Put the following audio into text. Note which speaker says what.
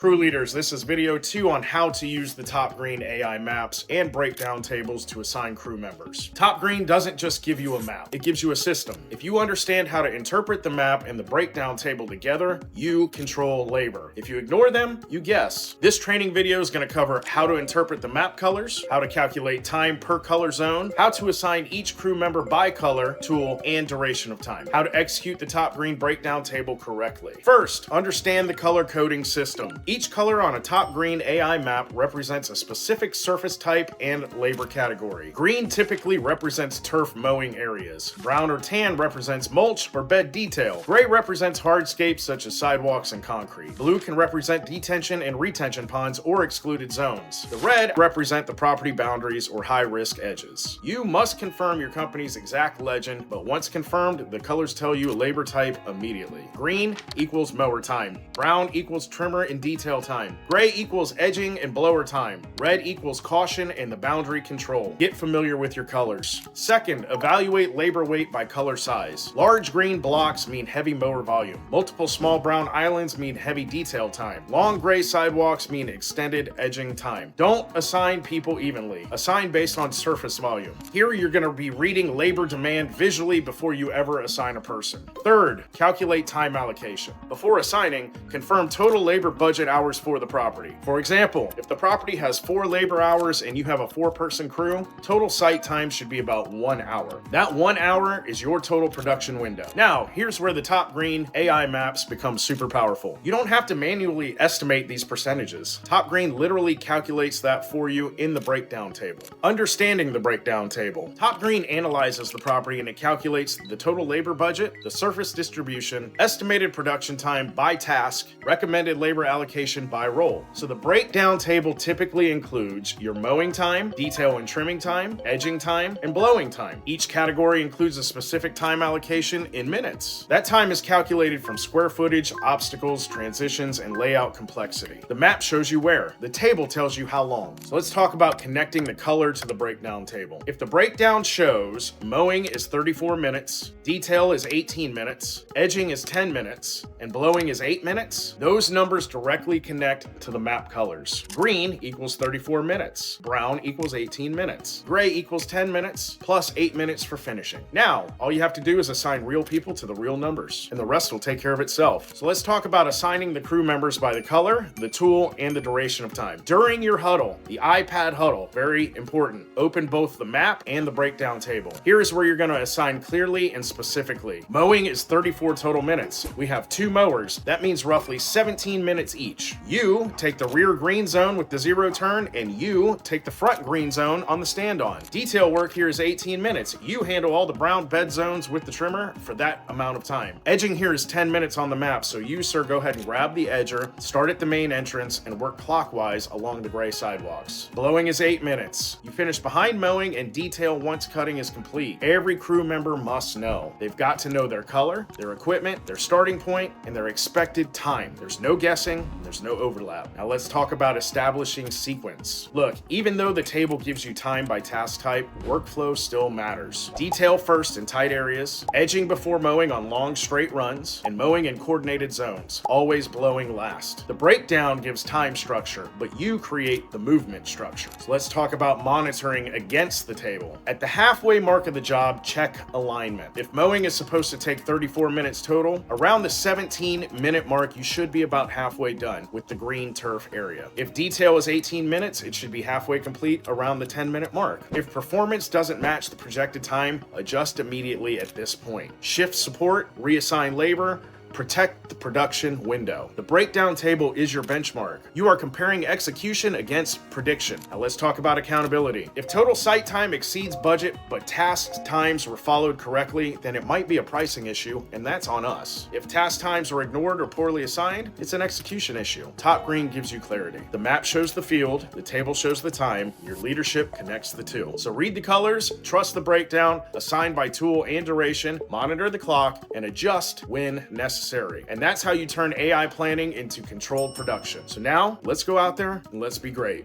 Speaker 1: Crew leaders, this is video 2 on how to use the TopGreen AI maps and breakdown tables to assign crew members. TopGreen doesn't just give you a map, it gives you a system. If you understand how to interpret the map and the breakdown table together, you control labor. If you ignore them, you guess. This training video is going to cover how to interpret the map colors, how to calculate time per color zone, how to assign each crew member by color, tool, and duration of time, how to execute the TopGreen breakdown table correctly. First, understand the color coding system. Each color on a TopGreen AI map represents a specific surface type and labor category. Green typically represents turf mowing areas. Brown or tan represents mulch or bed detail. Gray represents hardscapes such as sidewalks and concrete. Blue can represent detention and retention ponds or excluded zones. The red represent the property boundaries or high-risk edges. You must confirm your company's exact legend, but once confirmed, the colors tell you labor type immediately. Green equals mower time. Brown equals trimmer and detail time. Gray equals edging and blower time. Red equals caution and the boundary control. Get familiar with your colors. Second, evaluate labor weight by color size. Large green blocks mean heavy mower volume. Multiple small brown islands mean heavy detail time. Long gray sidewalks mean extended edging time. Don't assign people evenly. Assign based on surface volume. Here you're going to be reading labor demand visually before you ever assign a person. Third, calculate time allocation. Before assigning, confirm total labor budget hours for the property. For example, if the property has 4 labor hours and you have a 4-person crew, total site time should be about 1 hour. That 1 hour is your total production window. Now, here's where the TopGreen AI maps become super powerful. You don't have to manually estimate these percentages. TopGreen literally calculates that for you in the breakdown table. Understanding the breakdown table. TopGreen analyzes the property and it calculates the total labor budget, the surface distribution, estimated production time by task, recommended labor allocation by role. So the breakdown table typically includes your mowing time, detail and trimming time, edging time, and blowing time. Each category includes a specific time allocation in minutes. That time is calculated from square footage, obstacles, transitions, and layout complexity. The map shows you where. The table tells you how long. So let's talk about connecting the color to the breakdown table. If the breakdown shows mowing is 34 minutes, detail is 18 minutes, edging is 10 minutes, and blowing is 8 minutes, those numbers directly connect to the map colors. Green equals 34 minutes. Brown equals 18 minutes. Gray equals 10 minutes plus 8 minutes for finishing. Now, all you have to do is assign real people to the real numbers, and the rest will take care of itself. So let's talk about assigning the crew members by the color, the tool, and the duration of time. During your huddle, the iPad huddle, very important, open both the map and the breakdown table. Here's where you're going to assign clearly and specifically. Mowing is 34 total minutes. We have 2 mowers. That means roughly 17 minutes each. You take the rear green zone with the 0 turn, and you take the front green zone on the stand-on. Detail work here is 18 minutes. You handle all the brown bed zones with the trimmer for that amount of time. Edging here is 10 minutes on the map, so you, sir, go ahead and grab the edger, start at the main entrance, and work clockwise along the gray sidewalks. Blowing is 8 minutes. You finish behind mowing and detail once cutting is complete. Every crew member must know. They've got to know their color, their equipment, their starting point, and their expected time. There's no guessing. There's no overlap. Now let's talk about establishing sequence. Look, even though the table gives you time by task type, workflow still matters. Detail first in tight areas, edging before mowing on long straight runs, and mowing in coordinated zones, always blowing last. The breakdown gives time structure, but you create the movement structure. So let's talk about monitoring against the table. At the halfway mark of the job, check alignment. If mowing is supposed to take 34 minutes total, around the 17-minute mark, you should be about halfway done with the green turf area. If detail is 18 minutes, it should be halfway complete around the 10-minute mark. If performance doesn't match the projected time, adjust immediately at this point. Shift support, reassign labor, protect the production window. The breakdown table is your benchmark. You are comparing execution against prediction. Now let's talk about accountability. If total site time exceeds budget, but task times were followed correctly, then it might be a pricing issue, and that's on us. If task times were ignored or poorly assigned, it's an execution issue. TopGreen gives you clarity. The map shows the field, the table shows the time, your leadership connects the two. So read the colors, trust the breakdown, assign by tool and duration, monitor the clock, and adjust when necessary. And that's how you turn AI planning into controlled production. So now, let's go out there and let's be great.